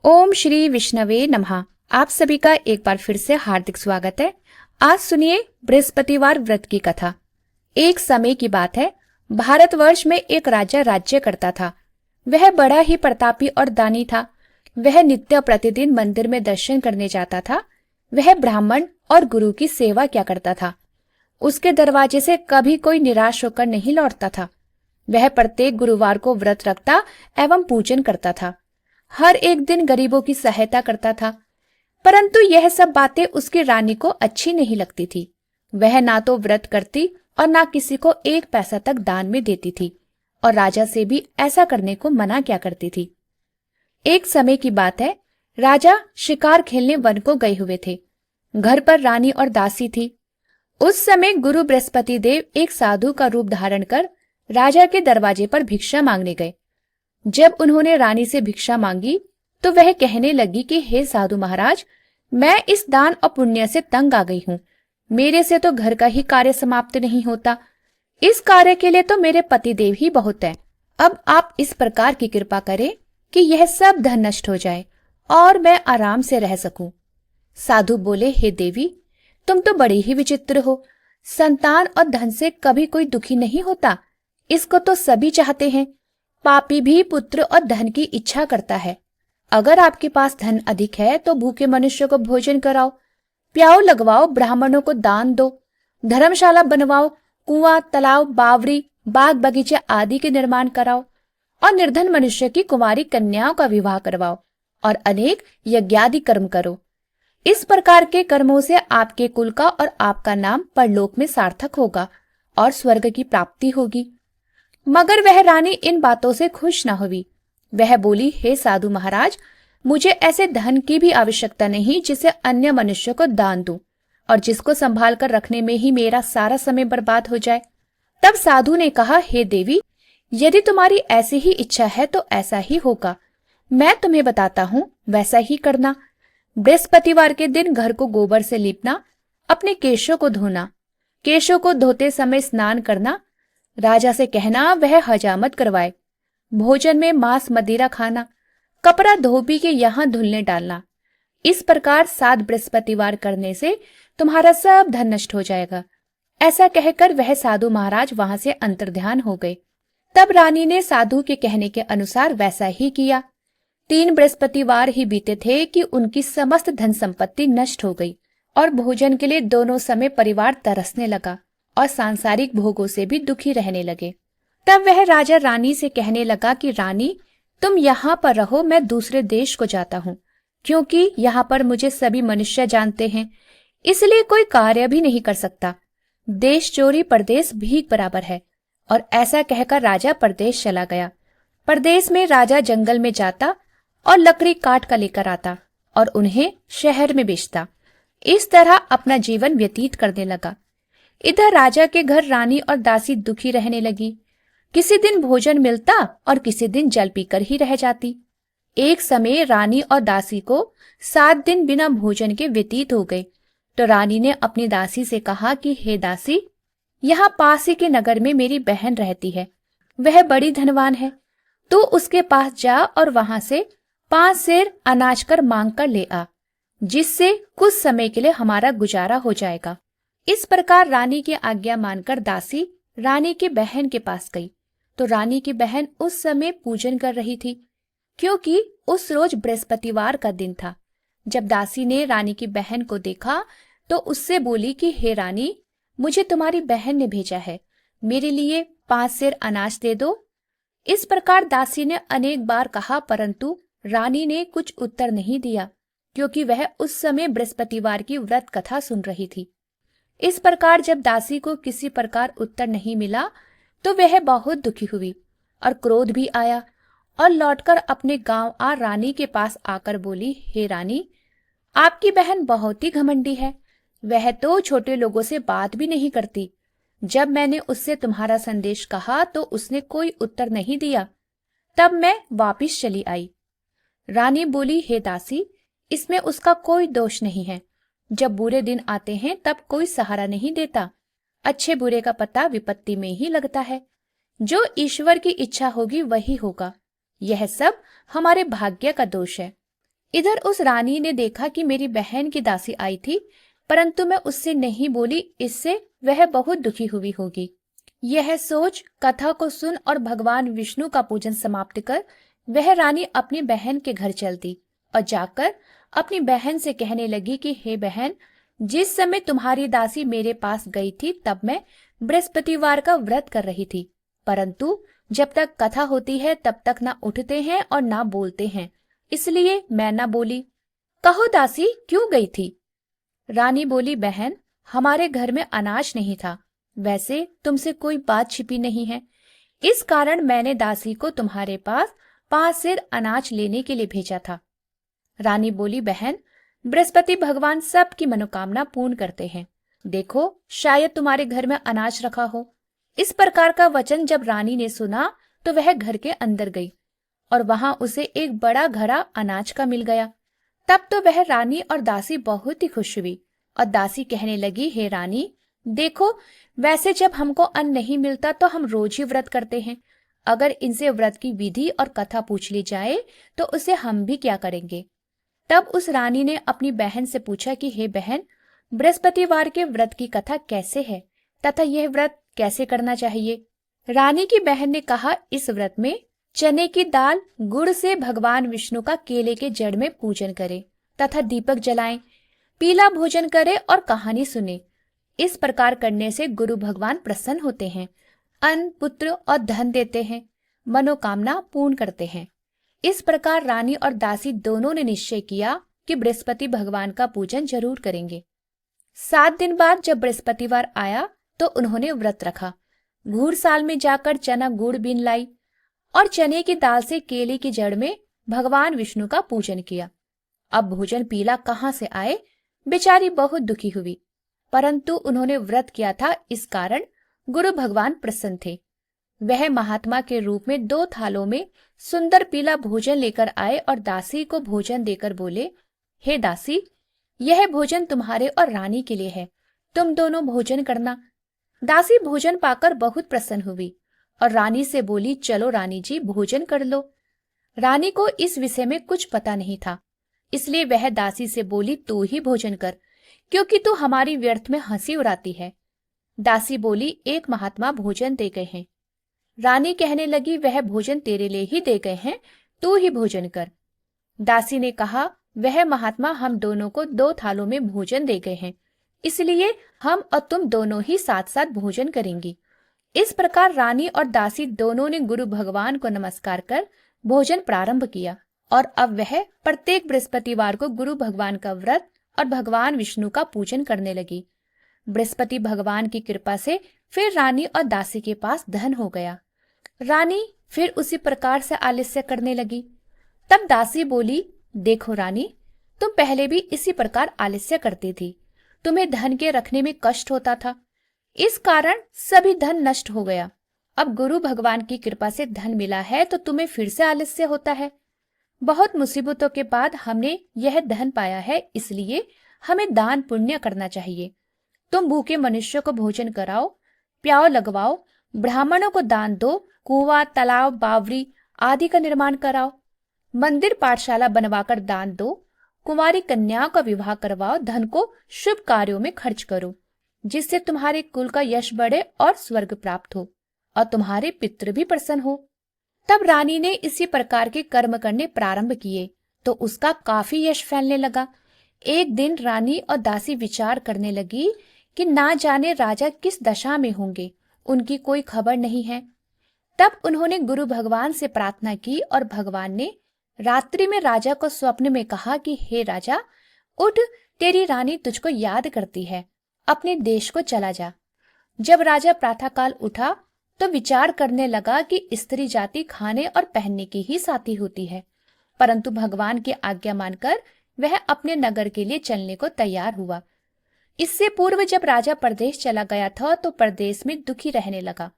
ओम श्री विष्णवे नमः। आप सभी का एक बार फिर से हार्दिक स्वागत है। आज सुनिए बृहस्पतिवार व्रत की कथा। एक समय की बात है, भारतवर्ष में एक राजा राज्य करता था। वह बड़ा ही प्रतापी और दानी था। वह नित्य प्रतिदिन मंदिर में दर्शन करने जाता था। वह ब्राह्मण और गुरु की सेवा किया करता था। उसके दरवाजे से कभी कोई निराश होकर नहीं लौटता था। वह प्रत्येक गुरुवार को व्रत रखता एवं पूजन करता था। हर एक दिन गरीबों की सहायता करता था। परंतु यह सब बातें उसकी रानी को अच्छी नहीं लगती थी। वह ना तो व्रत करती और ना किसी को एक पैसा तक दान में देती थी, और राजा से भी ऐसा करने को मना क्या करती थी। एक समय की बात है, राजा शिकार खेलने वन को गए हुए थे। घर पर रानी और दासी थी। उस समय गुरु बृहस्पति देव एक साधु का रूप धारण कर राजा के दरवाजे पर भिक्षा मांगने गए। जब उन्होंने रानी से भिक्षा मांगी तो वह कहने लगी कि हे साधु महाराज, मैं इस दान और पुण्य से तंग आ गई हूँ। मेरे से तो घर का ही कार्य समाप्त नहीं होता। इस कार्य के लिए तो मेरे पतिदेव ही बहुत है। अब आप इस प्रकार की कृपा करें कि यह सब धन नष्ट हो जाए और मैं आराम से रह सकूं। साधु बोले, हे देवी, तुम तो बड़ी ही विचित्र हो। संतान और धन से कभी कोई दुखी नहीं होता। इसको तो सभी चाहते हैं। पापी भी पुत्र और धन की इच्छा करता है। अगर आपके पास धन अधिक है तो भूखे मनुष्य को भोजन कराओ, प्याऊ लगवाओ, ब्राह्मणों को दान दो, धर्मशाला बनवाओ, कुआं, तालाब, बावड़ी, बाग बगीचे आदि के निर्माण कराओ, और निर्धन मनुष्य की कुंवारी कन्याओं का विवाह करवाओ, और अनेक यज्ञादि कर्म करो। इस प्रकार के कर्मों से आपके कुल का और आपका नाम परलोक में सार्थक होगा और स्वर्ग की प्राप्ति होगी। मगर वह रानी इन बातों से खुश न हुई। वह बोली, हे साधु महाराज, मुझे ऐसे धन की भी आवश्यकता नहीं जिसे अन्य मनुष्य को दान दूं और जिसको संभाल कर रखने में ही मेरा सारा समय बर्बाद हो जाए। तब साधु ने कहा, हे देवी, यदि तुम्हारी ऐसी ही इच्छा है तो ऐसा ही होगा। मैं तुम्हें बताता हूँ, वैसा ही करना। बृहस्पतिवार के दिन घर को गोबर से लीपना, अपने केशों को धोना, केशों को धोते समय स्नान करना, राजा से कहना वह हजामत करवाए, भोजन में मांस मदिरा खाना, कपड़ा धोबी के यहाँ धुलने डालना। इस प्रकार 7 बृहस्पतिवार करने से तुम्हारा सब धन नष्ट हो जाएगा। ऐसा कहकर वह साधु महाराज वहां से अंतर्ध्यान हो गए। तब रानी ने साधु के कहने के अनुसार वैसा ही किया। 3 बृहस्पतिवार ही बीते थे कि उनकी समस्त धन संपत्ति नष्ट हो गई और भोजन के लिए दोनों समय परिवार तरसने लगा और सांसारिक भोगों से भी दुखी रहने लगे। तब वह राजा रानी से कहने लगा कि रानी, तुम यहाँ पर रहो, मैं दूसरे देश को जाता हूँ, क्योंकि यहाँ पर मुझे सभी मनुष्य जानते हैं, इसलिए कोई कार्य भी नहीं कर सकता। देश चोरी परदेश भीख बराबर है। और ऐसा कहकर राजा परदेश चला गया। परदेश में राजा जंगल में जाता और लकड़ी काट कर लेकर आता और उन्हें शहर में बेचता। इस तरह अपना जीवन व्यतीत करने लगा। इधर राजा के घर रानी और दासी दुखी रहने लगी। किसी दिन भोजन मिलता और किसी दिन जल पीकर ही रह जाती। एक समय रानी और दासी को 7 दिन बिना भोजन के व्यतीत हो गए। तो रानी ने अपनी दासी से कहा कि हे दासी, यहाँ पास ही के नगर में मेरी बहन रहती है। वह बड़ी धनवान है। तू उसके पास जा और वहां से 5 सेर अनाज कर मांग कर ले आ, जिससे कुछ समय के लिए हमारा गुजारा हो जाएगा। इस प्रकार रानी की आज्ञा मानकर दासी रानी की बहन के पास गई। तो रानी की बहन उस समय पूजन कर रही थी, क्योंकि उस रोज बृहस्पतिवार का दिन था। जब दासी ने रानी की बहन को देखा तो उससे बोली कि हे रानी, मुझे तुम्हारी बहन ने भेजा है, मेरे लिए 5 सेर अनाज दे दो। इस प्रकार दासी ने अनेक बार कहा, परंतु रानी ने कुछ उत्तर नहीं दिया, क्योंकि वह उस समय बृहस्पतिवार की व्रत कथा सुन रही थी। इस प्रकार जब दासी को किसी प्रकार उत्तर नहीं मिला तो वह बहुत दुखी हुई और क्रोध भी आया, और लौटकर अपने गांव आ रानी के पास आकर बोली, हे रानी, आपकी बहन बहुत ही घमंडी है। वह तो छोटे लोगों से बात भी नहीं करती। जब मैंने उससे तुम्हारा संदेश कहा तो उसने कोई उत्तर नहीं दिया। तब मैं वापिस चली आई। रानी बोली, हे दासी, इसमें उसका कोई दोष नहीं है। जब बुरे दिन आते हैं तब कोई सहारा नहीं देता। अच्छे बुरे का पता विपत्ति में ही लगता है। जो ईश्वर की इच्छा होगी वही होगा। यह सब हमारे भाग्य का दोष है। इधर उस रानी ने देखा कि मेरी बहन की दासी आई थी, परंतु मैं उससे नहीं बोली, इससे वह बहुत दुखी हुई होगी। यह सोच कथा को सुन और भगवान विष्णु का पूजन समाप्त कर वह रानी अपनी बहन के घर चल दी और जाकर अपनी बहन से कहने लगी कि हे बहन, जिस समय तुम्हारी दासी मेरे पास गई थी तब मैं बृहस्पतिवार का व्रत कर रही थी, परंतु जब तक कथा होती है तब तक ना उठते हैं और ना बोलते हैं, इसलिए मैं ना बोली। कहो दासी, क्यों गई थी? रानी बोली, बहन, हमारे घर में अनाज नहीं था। वैसे तुमसे कोई बात छिपी नहीं है, इस कारण मैंने दासी को तुम्हारे पास 5 सेर अनाज लेने के लिए भेजा था। रानी बोली, बहन, बृहस्पति भगवान सबकी मनोकामना पूर्ण करते हैं। देखो, शायद तुम्हारे घर में अनाज रखा हो। इस प्रकार का वचन जब रानी ने सुना तो वह घर के अंदर गई और वहां उसे एक बड़ा घड़ा अनाज का मिल गया। तब तो वह रानी और दासी बहुत ही खुश हुई और दासी कहने लगी, हे रानी, देखो, वैसे जब हमको अन्न नहीं मिलता तो हम रोज ही व्रत करते हैं। अगर इनसे व्रत की विधि और कथा पूछ ली जाए तो उसे हम भी क्या करेंगे। तब उस रानी ने अपनी बहन से पूछा कि हे बहन, बृहस्पतिवार के व्रत की कथा कैसे है तथा यह व्रत कैसे करना चाहिए। रानी की बहन ने कहा, इस व्रत में चने की दाल गुड़ से भगवान विष्णु का केले के जड़ में पूजन करें तथा दीपक जलाएं, पीला भोजन करें और कहानी सुने। इस प्रकार करने से गुरु भगवान प्रसन्न होते हैं, अन्न, पुत्र और धन देते हैं, मनोकामना पूर्ण करते हैं। इस प्रकार रानी और दासी दोनों ने निश्चय किया कि बृहस्पति भगवान का पूजन जरूर करेंगे। 7 दिन बाद जब बृहस्पतिवार आया तो उन्होंने व्रत रखा। घूरसाल में जाकर चना गुड़ बीन लाई और चने की दाल से केले की जड़ में भगवान विष्णु का पूजन किया। अब भोजन पीला कहाँ से आए, बेचारी बहुत दुखी हुई, परंतु उन्होंने व्रत किया था, इस कारण गुरु भगवान प्रसन्न थे। वह महात्मा के रूप में 2 थालों में सुंदर पीला भोजन लेकर आए और दासी को भोजन देकर बोले, हे दासी, यह भोजन तुम्हारे और रानी के लिए है, तुम दोनों भोजन करना। दासी भोजन पाकर बहुत प्रसन्न हुई और रानी से बोली, चलो रानी जी, भोजन कर लो। रानी को इस विषय में कुछ पता नहीं था, इसलिए वह दासी से बोली, तू ही भोजन कर, क्योंकि तू हमारी व्यर्थ में हंसी उड़ाती है। दासी बोली, एक महात्मा भोजन दे गए हैं। रानी कहने लगी, वह भोजन तेरे लिए ही दे गए हैं, तू ही भोजन कर। दासी ने कहा, वह महात्मा हम दोनों को 2 थालों में भोजन दे गए हैं, इसलिए हम और तुम दोनों ही साथ साथ भोजन करेंगी। इस प्रकार रानी और दासी दोनों ने गुरु भगवान को नमस्कार कर भोजन प्रारंभ किया और अब वह प्रत्येक बृहस्पतिवार को गुरु भगवान का व्रत और भगवान विष्णु का पूजन करने लगी। बृहस्पति भगवान की कृपा से फिर रानी और दासी के पास धन हो गया। रानी फिर उसी प्रकार से आलस्य करने लगी। तब दासी बोली, देखो रानी, तुम पहले भी इसी प्रकार आलस्य करती थी, तुम्हें धन के रखने में कष्ट होता था, इस कारण सभी धन नष्ट हो गया। अब गुरु भगवान की कृपा से धन मिला है तो तुम्हें फिर से आलस्य होता है। बहुत मुसीबतों के बाद हमने यह धन पाया है, इसलिए हमें दान पुण्य करना चाहिए। तुम भूखे मनुष्य को भोजन कराओ, प्याव लगवाओ, ब्राह्मणों को दान दो, कुआं, तालाब, बावरी आदि का निर्माण कराओ, मंदिर पाठशाला बनवाकर दान दो, कुंवारी कन्याओं का विवाह करवाओ, धन को शुभ कार्यों में खर्च करो, जिससे तुम्हारे कुल का यश बढ़े और स्वर्ग प्राप्त हो और तुम्हारे पितृ भी प्रसन्न हो। तब रानी ने इसी प्रकार के कर्म करने प्रारंभ किए तो उसका काफी यश फैलने लगा। एक दिन रानी और दासी विचार करने लगी कि ना जाने राजा किस दशा में होंगे, उनकी कोई खबर नहीं है। तब उन्होंने गुरु भगवान से प्रार्थना की और भगवान ने रात्रि में राजा को स्वप्न में कहा कि हे राजा, उठ, तेरी रानी तुझको याद करती है, अपने देश को चला जा। जब राजा प्रातःकाल उठा तो विचार करने लगा कि स्त्री जाति खाने और पहनने की ही साथी होती है, परंतु भगवान की आज्ञा मानकर वह अपने नगर के लिए चलने को तैयार हुआ। इससे पूर्व जब राजा परदेश चला गया था तो परदेश में दुखी रहने लगा।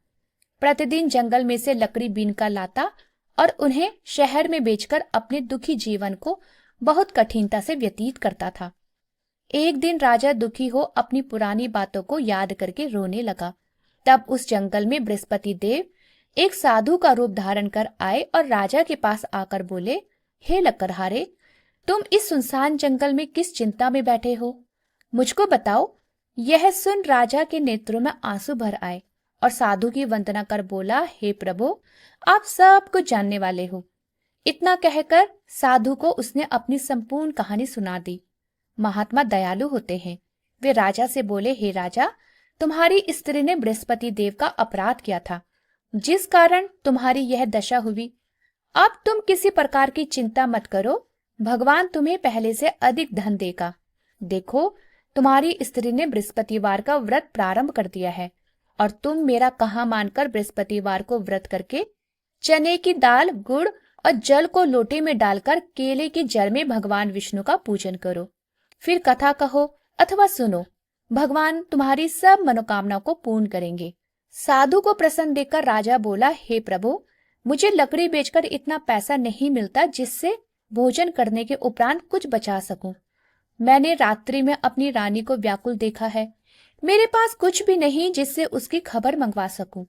प्रतिदिन जंगल में से लकड़ी बीन कर लाता और उन्हें शहर में बेचकर अपने दुखी जीवन को बहुत कठिनता से व्यतीत करता था। एक दिन राजा दुखी हो अपनी पुरानी बातों को याद करके रोने लगा। तब उस जंगल में बृहस्पति देव एक साधु का रूप धारण कर आए और राजा के पास आकर बोले, हे लकड़हारे, तुम इस सुनसान जंगल में किस चिंता में बैठे हो? मुझको बताओ। यह सुन राजा के नेत्रों में आंसू भर आए और साधु की वंदना कर बोला, हे प्रभु, आप सब कुछ जानने वाले हो। इतना कहकर साधु को उसने अपनी संपूर्ण कहानी सुना दी। महात्मा दयालु होते हैं। वे राजा से बोले, हे राजा, तुम्हारी स्त्री ने बृहस्पति देव का अपराध किया था, जिस कारण तुम्हारी यह दशा हुई। अब तुम किसी प्रकार की चिंता मत करो, भगवान तुम्हें पहले से अधिक धन देगा। देखो, तुम्हारी स्त्री ने बृहस्पतिवार का व्रत प्रारंभ कर दिया है और तुम मेरा कहा मानकर बृहस्पतिवार को व्रत करके चने की दाल, गुड़ और जल को लोटे में डालकर केले की जड़ में भगवान विष्णु का पूजन करो। फिर कथा कहो अथवा सुनो, भगवान तुम्हारी सब मनोकामना को पूर्ण करेंगे। साधु को प्रसन्न देखकर राजा बोला, हे प्रभु, मुझे लकड़ी बेचकर इतना पैसा नहीं मिलता जिससे भोजन करने के उपरांत कुछ बचा सकूं। मैंने रात्रि में अपनी रानी को व्याकुल देखा है। मेरे पास कुछ भी नहीं जिससे उसकी खबर मंगवा सकूं।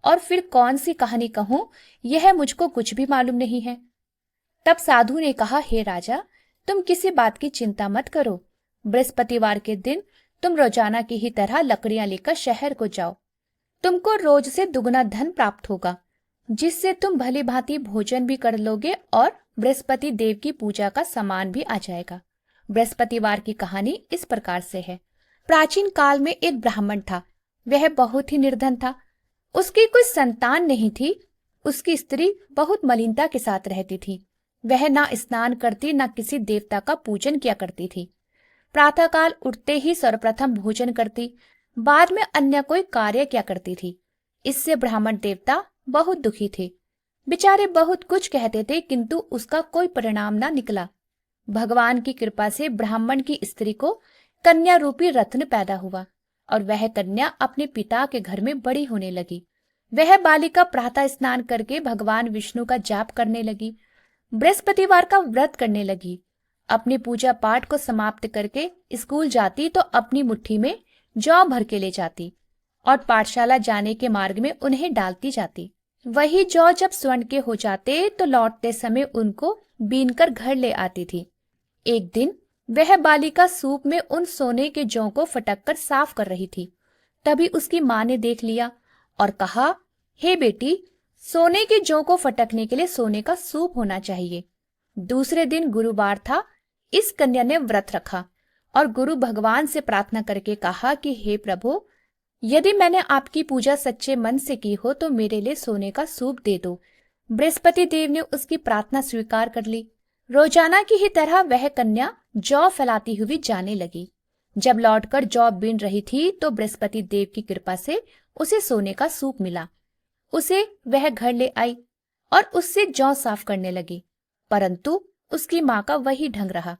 और फिर कौन सी कहानी कहूं, यह मुझको कुछ भी मालूम नहीं है। तब साधु ने कहा, हे राजा, तुम किसी बात की चिंता मत करो। बृहस्पतिवार के दिन तुम रोजाना की ही तरह लकड़ियां लेकर शहर को जाओ। तुमको रोज से दुगना धन प्राप्त होगा, जिससे तुम भली भांति भोजन भी कर लोगे और बृहस्पति देव की पूजा का सामान भी आ जाएगा। बृहस्पतिवार की कहानी इस प्रकार से है। प्राचीन काल में एक ब्राह्मण था। वह बहुत ही निर्धन था। उसकी कोई संतान नहीं थी। उसकी स्त्री बहुत मलिनता के साथ रहती थी। वह ना स्नान करती, ना किसी देवता का पूजन किया करती थी। प्रातःकाल उठते ही सर्वप्रथम भोजन करती, बाद में अन्य कोई कार्य किया करती थी। इससे ब्राह्मण देवता बहुत दुखी थे। बेचारे बहुत कुछ कहते थे, किंतु उसका कोई परिणाम ना निकला। भगवान की कृपा से ब्राह्मण की स्त्री को कन्या रूपी रत्न पैदा हुआ और वह कन्या अपने पिता के घर में बड़ी होने लगी। वह बालिका प्रातः स्नान करके भगवान विष्णु का जाप करने लगी, बृहस्पतिवार का व्रत करने लगी। अपनी पूजा पाठ को समाप्त करके स्कूल जाती तो अपनी मुट्ठी में जौ भर के ले जाती और पाठशाला जाने के मार्ग में उन्हें डालती जाती। वही जौ जब स्वर्ण के हो जाते तो लौटते समय उनको बीनकर घर ले आती थी। एक दिन वह बालिका सूप में उन सोने के जौ को फटककर साफ कर रही थी। तभी उसकी माँ ने देख लिया और कहा, हे बेटी, सोने के जौ को फटकने के लिए सोने का सूप होना चाहिए। दूसरे दिन गुरुवार था। इस कन्या ने व्रत रखा और गुरु भगवान से प्रार्थना करके कहा कि हे प्रभु, यदि मैंने आपकी पूजा सच्चे मन से की हो तो मेरे लिए सोने का सूप दे दो। बृहस्पति देव ने उसकी प्रार्थना स्वीकार कर ली। रोजाना की ही तरह वह कन्या जौ फैलाती हुई जाने लगी। जब लौटकर जौ बीन रही थी तो बृहस्पति देव की कृपा से उसे सोने का सूप मिला। उसे वह घर ले आई और उससे जौ साफ करने लगी, परंतु उसकी माँ का वही ढंग रहा।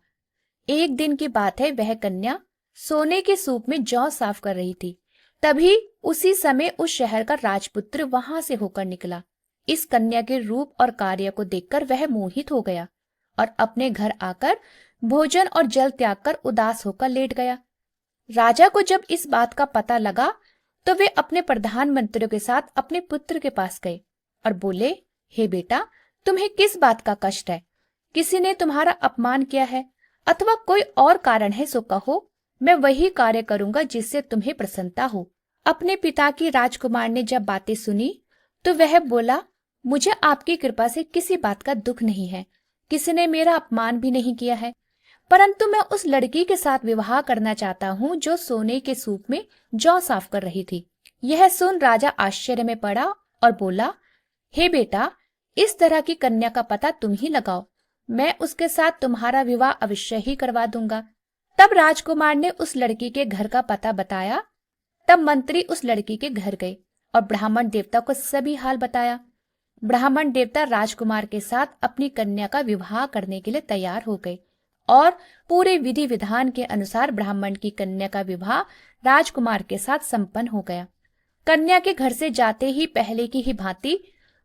एक दिन की बात है, वह कन्या सोने के सूप में जौ साफ कर रही थी। तभी उसी समय उस शहर का राजपुत्र वहां से होकर निकला। इस कन्या के रूप और कार्य को देखकर वह मोहित हो गया और अपने घर आकर भोजन और जल त्याग कर उदास होकर लेट गया। राजा को जब इस बात का पता लगा तो वे अपने प्रधानमंत्रियों के साथ अपने पुत्र के पास गए और बोले, हे बेटा, तुम्हें किस बात का कष्ट है? किसी ने तुम्हारा अपमान किया है अथवा कोई और कारण है सो कहो, मैं वही कार्य करूंगा जिससे तुम्हें प्रसन्नता हो। अपने पिता की राजकुमार ने जब बातें सुनी तो वह बोला, मुझे आपकी कृपा से किसी बात का दुख नहीं है। किसी ने मेरा अपमान भी नहीं किया है, परंतु मैं उस लड़की के साथ विवाह करना चाहता हूँ जो सोने के सूप में जौ साफ कर रही थी। यह सुन राजा आश्चर्य में पड़ा और बोला, हे बेटा, इस तरह की कन्या का पता तुम ही लगाओ, मैं उसके साथ तुम्हारा विवाह अवश्य ही करवा दूंगा। तब राजकुमार ने उस लड़की के घर का पता बताया। तब मंत्री उस लड़की के घर गए और ब्राह्मण देवता को सभी हाल बताया। ब्राह्मण देवता राजकुमार के साथ अपनी कन्या का विवाह करने के लिए तैयार हो गए और पूरे विधि विधान के अनुसार ब्राह्मण की कन्या का विवाह राजकुमार के साथ संपन्न हो गया। कन्या के घर से जाते ही पहले की ही भांति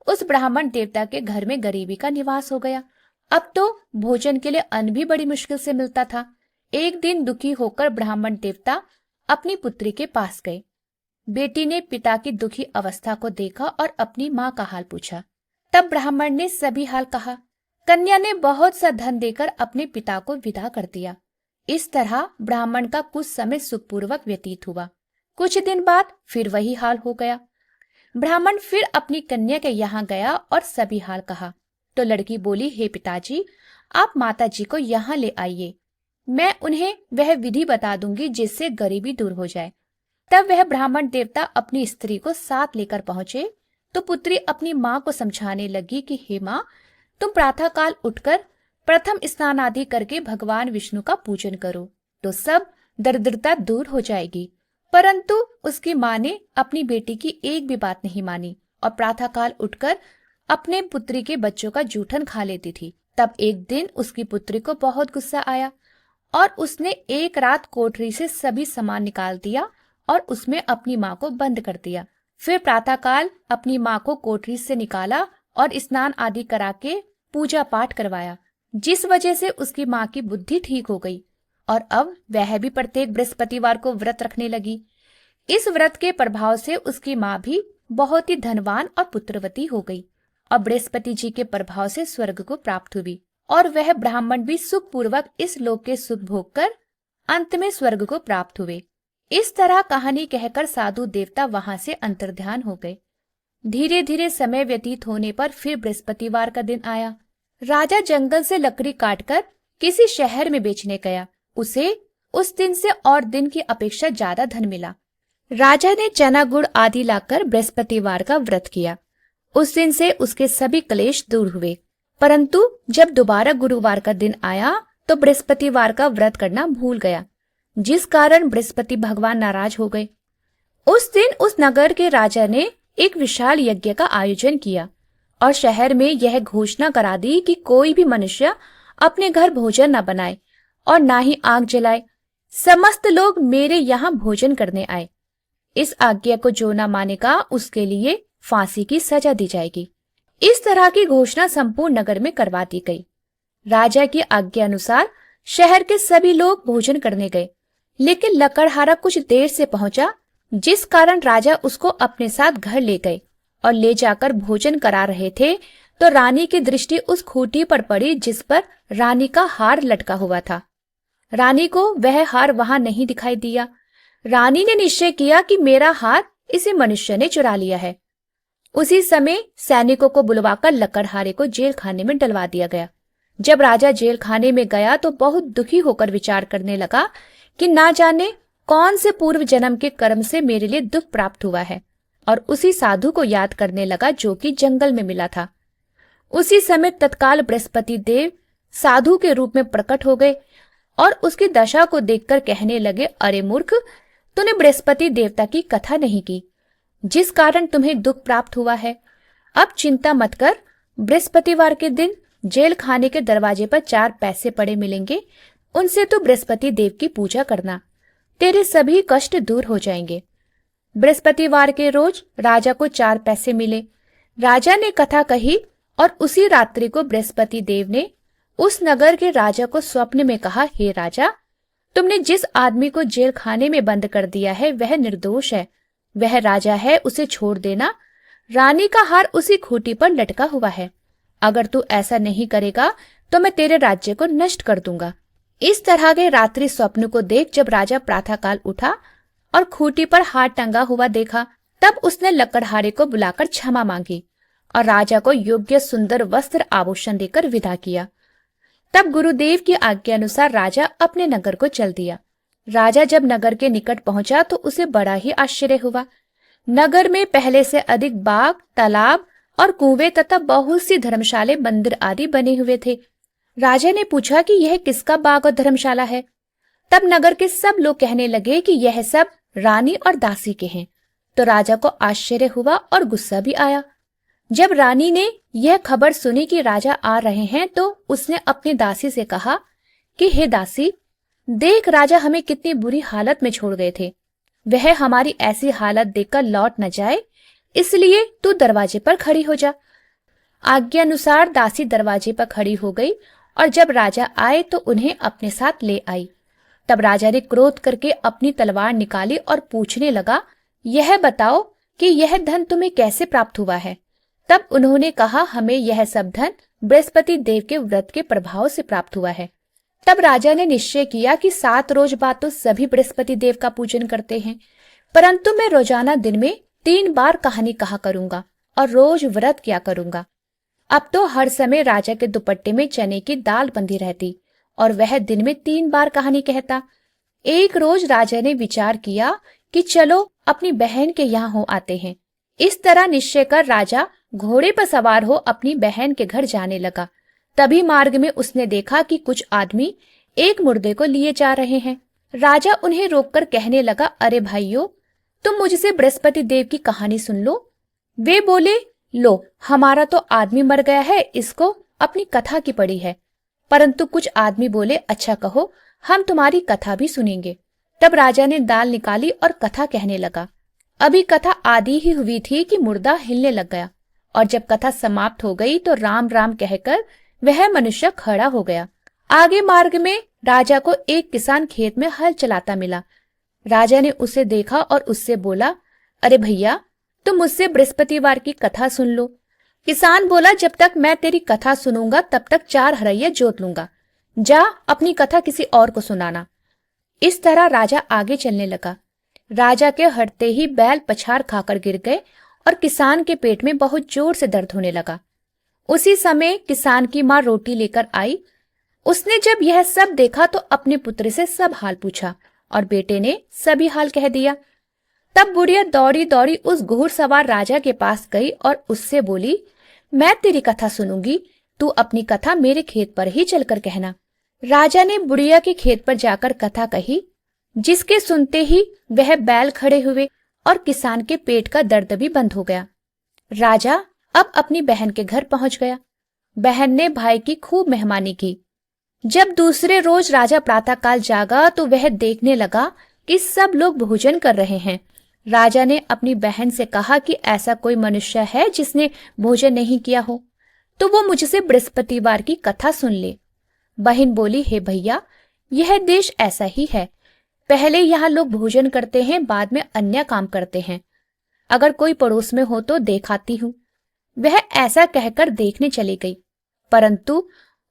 उस ब्राह्मण देवता के घर में गरीबी का निवास हो गया। अब तो भोजन के लिए अन्न भी बड़ी मुश्किल से मिलता था। एक दिन दुखी होकर ब्राह्मण देवता अपनी पुत्री के पास गए। बेटी ने पिता की दुखी अवस्था को देखा और अपनी माँ का हाल पूछा। तब ब्राह्मण ने सभी हाल कहा। कन्या ने बहुत सा धन देकर अपने पिता को विदा कर दिया। इस तरह ब्राह्मण का कुछ समय सुखपूर्वक व्यतीत हुआ। कुछ दिन बाद फिर वही हाल हो गया। ब्राह्मण फिर अपनी कन्या के यहाँ गया और सभी हाल कहा तो लड़की बोली, हे पिताजी, आप माताजी को यहाँ ले आइए, मैं उन्हें वह विधि बता दूंगी जिससे गरीबी दूर हो जाए। तब वह ब्राह्मण देवता अपनी स्त्री को साथ लेकर पहुंचे तो पुत्री अपनी माँ को समझाने लगी कि हे माँ, तुम प्रातःकाल उठकर प्रथम स्नान आदि करके भगवान विष्णु का पूजन करो तो सब दरिद्रता दूर हो जाएगी। परंतु उसकी माँ ने अपनी बेटी की एक भी बात नहीं मानी और प्रातःकाल उठकर अपने पुत्री के बच्चों का जूठन खा लेती थी। तब एक दिन उसकी पुत्री को बहुत गुस्सा आया और उसने एक रात कोठरी से सभी सामान निकाल दिया और उसमें अपनी माँ को बंद कर दिया। फिर प्रातःकाल अपनी माँ को कोठरी से निकाला और स्नान आदि करा के पूजा पाठ करवाया, जिस वजह से उसकी माँ की बुद्धि ठीक हो गई और अब वह भी प्रत्येक बृहस्पतिवार को व्रत रखने लगी। इस व्रत के प्रभाव से उसकी माँ भी बहुत ही धनवान और पुत्रवती हो गई और बृहस्पति जी के प्रभाव से स्वर्ग को प्राप्त हुई और वह ब्राह्मण भी सुखपूर्वक इस लोक के सुख भोग कर अंत में स्वर्ग को प्राप्त हुए। इस तरह कहानी कहकर साधु देवता वहां से अंतर्ध्यान हो गए। धीरे धीरे समय व्यतीत होने पर फिर बृहस्पतिवार का दिन आया। राजा जंगल से लकड़ी काटकर किसी शहर में बेचने गया। उसे उस दिन से और दिन की अपेक्षा ज्यादा धन मिला। राजा ने चना गुड़ आदि लाकर बृहस्पतिवार का व्रत किया। उस दिन से उसके सभी क्लेश दूर हुए। परंतु जब दोबारा गुरुवार का दिन आया तो बृहस्पतिवार का व्रत करना भूल गया, जिस कारण बृहस्पति भगवान नाराज हो गए। उस दिन उस नगर के राजा ने एक विशाल यज्ञ का आयोजन किया और शहर में यह घोषणा करा दी कि कोई भी मनुष्य अपने घर भोजन न बनाए और ना ही आग जलाए। समस्त लोग मेरे यहाँ भोजन करने आए। इस आज्ञा को जो न मानेगा उसके लिए फांसी की सजा दी जाएगी। इस तरह की घोषणा संपूर्ण नगर में करवा दी गई। राजा की आज्ञा अनुसार शहर के सभी लोग भोजन करने गए, लेकिन लकड़हारा कुछ देर से पहुंचा, जिस कारण राजा उसको अपने साथ घर ले गए और ले जाकर भोजन करा रहे थे तो रानी की दृष्टि उस खूंटी पर पड़ी जिस पर रानी का हार लटका हुआ था। रानी को वह हार वहां नहीं दिखाई दिया। रानी ने निश्चय किया कि मेरा हार इसी मनुष्य ने चुरा लिया है। उसी समय सैनिकों को बुलवाकर लकड़हारे को जेल खाने में डलवा दिया गया। जब राजा जेल खाने में गया तो बहुत दुखी होकर विचार करने लगा कि ना जाने कौन से पूर्व जन्म के कर्म से मेरे लिए दुख प्राप्त हुआ है, और उसी साधु को याद करने लगा जो कि जंगल में मिला था। उसी समय तत्काल बृहस्पति देव साधु के रूप में प्रकट हो गए और उसकी दशा को देखकर कहने लगे, अरे मूर्ख, तूने बृहस्पति देवता की कथा नहीं की, जिस कारण तुम्हें दुख प्राप्त हुआ है। अब चिंता मत कर, बृहस्पतिवार के दिन जेल खाने के दरवाजे पर 4 पैसे पड़े मिलेंगे, उनसे तो बृहस्पति देव की पूजा करना, तेरे सभी कष्ट दूर हो जाएंगे। बृहस्पतिवार के रोज राजा को 4 पैसे मिले। राजा ने कथा कही और उसी रात्रि को बृहस्पति देव ने उस नगर के राजा को स्वप्न में कहा, हे राजा, तुमने जिस आदमी को जेल खाने में बंद कर दिया है वह निर्दोष है, वह राजा है, उसे छोड़ देना। रानी का हार उसी खूंटी पर लटका हुआ है। अगर तू ऐसा नहीं करेगा तो मैं तेरे राज्य को नष्ट कर दूंगा। इस तरह के रात्रि स्वप्न को देख जब राजा प्रातःकाल उठा और खूंटी पर हार टंगा हुआ देखा, तब उसने लकड़हारे को बुलाकर क्षमा मांगी और राजा को योग्य सुंदर वस्त्र आभूषण देकर विदा किया। तब गुरुदेव की आज्ञा अनुसार राजा अपने नगर को चल दिया। राजा जब नगर के निकट पहुंचा तो उसे बड़ा ही आश्चर्य हुआ। नगर में पहले से अधिक बाग, तालाब और कुएं तथा बहुत सी धर्मशाले, मंदिर आदि बने हुए थे। राजा ने पूछा कि यह किसका बाग और धर्मशाला है। तब नगर के सब लोग कहने लगे कि यह सब रानी और दासी के हैं। तो राजा को आश्चर्य हुआ और गुस्सा भी आया। जब रानी ने यह खबर सुनी कि राजा आ रहे हैं तो उसने अपनी दासी से कहा कि हे दासी, देख राजा हमें कितनी बुरी हालत में छोड़ गए थे, वह हमारी ऐसी हालत देखकर लौट न जाए, इसलिए तू दरवाजे पर खड़ी हो जा। आज्ञा अनुसार दासी दरवाजे पर खड़ी हो गई और जब राजा आए तो उन्हें अपने साथ ले आई। तब राजा ने क्रोध करके अपनी तलवार निकाली और पूछने लगा, यह बताओ कि यह धन तुम्हें कैसे प्राप्त हुआ है। तब उन्होंने कहा, हमें यह सब धन बृहस्पति देव के व्रत के प्रभाव से प्राप्त हुआ है। तब राजा ने निश्चय किया कि 7 रोज बाद तो सभी बृहस्पति देव का पूजन करते हैं, परंतु मैं रोजाना दिन में 3 बार कहानी कहा करूंगा और रोज व्रत किया करूंगा। अब तो हर समय राजा के दुपट्टे में चने की दाल बंधी रहती और वह दिन में 3 बार कहानी कहता। एक रोज राजा ने विचार किया कि चलो अपनी बहन के यहाँ हो आते हैं। इस तरह निश्चय कर राजा घोड़े पर सवार हो अपनी बहन के घर जाने लगा। तभी मार्ग में उसने देखा कि कुछ आदमी एक मुर्दे को लिए जा रहे हैं। राजा उन्हें रोककर कहने लगा, अरे भाइयों, तुम मुझसे बृहस्पति देव की कहानी सुन लो। वे बोले, लो, हमारा तो आदमी मर गया है, इसको अपनी कथा की पड़ी है। परंतु कुछ आदमी बोले, अच्छा कहो, हम तुम्हारी कथा भी सुनेंगे। तब राजा ने दाल निकाली और कथा कहने लगा। अभी कथा आधी ही हुई थी कि मुर्दा हिलने लग गया और जब कथा समाप्त हो गई तो राम राम कहकर वह मनुष्य खड़ा हो गया। आगे मार्ग में राजा को एक किसान खेत में हल चलाता मिला। राजा ने उसे देखा और उससे बोला, अरे भैया, तुम मुझसे बृहस्पतिवार की कथा सुन लो। किसान बोला, जब तक मैं तेरी कथा सुनूंगा तब तक 4 हरैया जोत लूंगा। जा अपनी कथा किसी और को सुनाना। इस तरह राजा आगे चलने लगा। राजा के हटते ही बैल पछाड़ खाकर गिर गए और किसान के पेट में बहुत जोर से दर्द होने लगा। उसी समय किसान की माँ रोटी लेकर आई। उसने जब यह सब देखा तो अपने पुत्र से सब हाल पूछा और बेटे ने सभी हाल कह दिया। तब बुढ़िया दौड़ी दौड़ी उस घुड़सवार राजा के पास गई और उससे बोली, मैं तेरी कथा सुनूंगी, तू अपनी कथा मेरे खेत पर ही चलकर कहना। राजा ने बुढ़िया के खेत पर जाकर कथा कही, जिसके सुनते ही वह बैल खड़े हुए और किसान के पेट का दर्द भी बंद हो गया। राजा अब अपनी बहन के घर पहुंच गया। बहन ने भाई की खूब मेहमानी की। जब दूसरे रोज राजा प्रातःकाल जागा तो वह देखने लगा कि सब लोग भोजन कर रहे हैं। राजा ने अपनी बहन से कहा कि ऐसा कोई मनुष्य है जिसने भोजन नहीं किया हो, तो वो मुझसे बृहस्पतिवार की कथा सुन ले। बहन बोली, हे भैया, यह देश ऐसा ही है। पहले यहाँ लोग भोजन करते हैं, बाद में अन्य काम करते हैं। अगर कोई पड़ोस में हो तो देखाती हूँ। वह ऐसा कहकर देखने चली गई, परंतु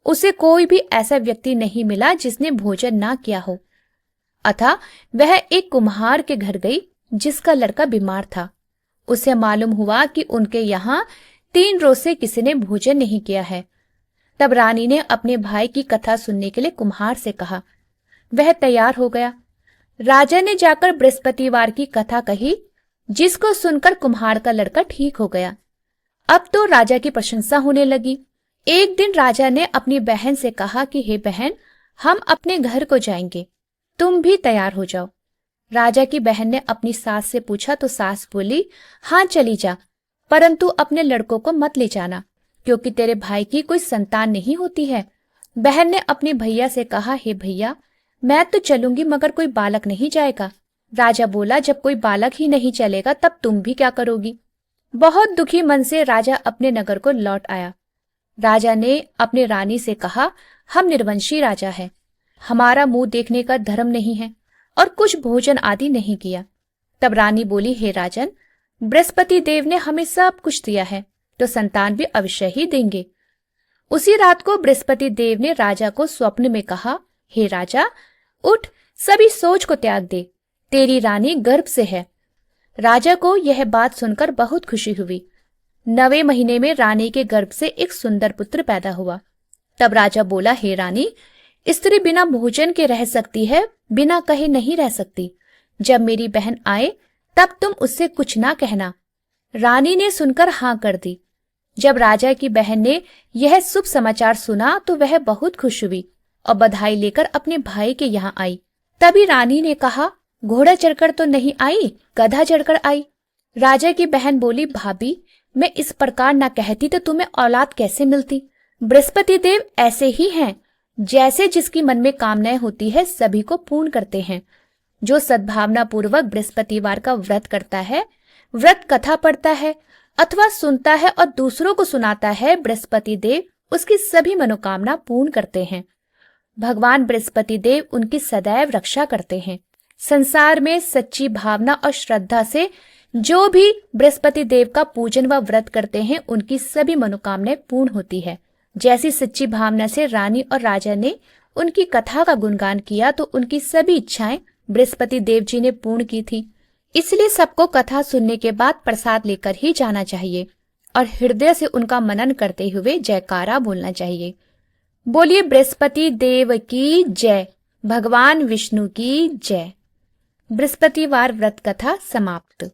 उसे कोई भी ऐसा व्यक्ति नहीं मिला जिसने भोजन ना किया हो। अतः वह एक कुम्हार के घर गई जिसका लड़का बीमार था। उसे मालूम हुआ कि उनके यहाँ 3 रोज से किसी ने भोजन नहीं किया है। तब रानी ने अपने भाई की कथा सुनने के लिए कुम्हार से कहा। वह तैयार हो गया। राजा ने जाकर बृहस्पतिवार की कथा कही, जिसको सुनकर कुम्हार का लड़का ठीक हो गया। अब तो राजा की प्रशंसा होने लगी। एक दिन राजा ने अपनी बहन से कहा कि हे बहन, हम अपने घर को जाएंगे, तुम भी तैयार हो जाओ। राजा की बहन ने अपनी सास से पूछा तो सास बोली, हाँ चली जा, परंतु अपने लड़कों को मत ले जाना, क्योंकि तेरे भाई की कोई संतान नहीं होती है। बहन ने अपने भैया से कहा, हे भैया, मैं तो चलूंगी मगर कोई बालक नहीं जाएगा। राजा बोला, जब कोई बालक ही नहीं चलेगा तब तुम भी क्या करोगी। बहुत दुखी मन से राजा अपने नगर को लौट आया। राजा ने अपने रानी से कहा, हम निर्वंशी राजा है, हमारा मुंह देखने का धर्म नहीं है और कुछ भोजन आदि नहीं किया। तब रानी बोली, हे राजन, बृहस्पति देव ने हमें सब कुछ दिया है, तो संतान भी अवश्य ही देंगे। उसी रात को बृहस्पति देव ने राजा को स्वप्न में कहा, हे राजा, उठ, सभी सोच को त्याग दे, तेरी रानी गर्भ से है। राजा को यह बात सुनकर बहुत खुशी हुई। 9वें महीने में रानी के गर्भ से एक सुंदर पुत्र पैदा हुआ। तब राजा बोला, हे रानी, स्त्री बिना भोजन के रह सकती है, बिना कहे नहीं रह सकती। जब मेरी बहन आए तब तुम उससे कुछ ना कहना। रानी ने सुनकर हाँ कर दी। जब राजा की बहन ने यह शुभ समाचार सुना तो वह बहुत खुश हुई और बधाई लेकर अपने भाई के यहाँ आई। तभी रानी ने कहा, घोड़ा चढ़कर तो नहीं आई, गधा चढ़कर आई। राजा की बहन बोली, भाभी, मैं इस प्रकार ना कहती तो तुम्हें औलाद कैसे मिलती। बृहस्पति देव ऐसे ही हैं, जैसे जिसकी मन में कामनाएं होती है सभी को पूर्ण करते हैं। जो सद्भावना पूर्वक बृहस्पतिवार का व्रत करता है, व्रत कथा पढ़ता है अथवा सुनता है और दूसरों को सुनाता है, बृहस्पति देव उसकी सभी मनोकामना पूर्ण करते हैं। भगवान बृहस्पति देव उनकी सदैव रक्षा करते हैं। संसार में सच्ची भावना और श्रद्धा से जो भी बृहस्पति देव का पूजन व व्रत करते हैं, उनकी सभी मनोकामनाएं पूर्ण होती है। जैसी सच्ची भावना से रानी और राजा ने उनकी कथा का गुणगान किया तो उनकी सभी इच्छाएं बृहस्पति देव जी ने पूर्ण की थी। इसलिए सबको कथा सुनने के बाद प्रसाद लेकर ही जाना चाहिए और हृदय से उनका मनन करते हुए जयकारा बोलना चाहिए। बोलिए बृहस्पति देव की जय, भगवान विष्णु की जय। बृहस्पतिवार व्रत कथा समाप्त।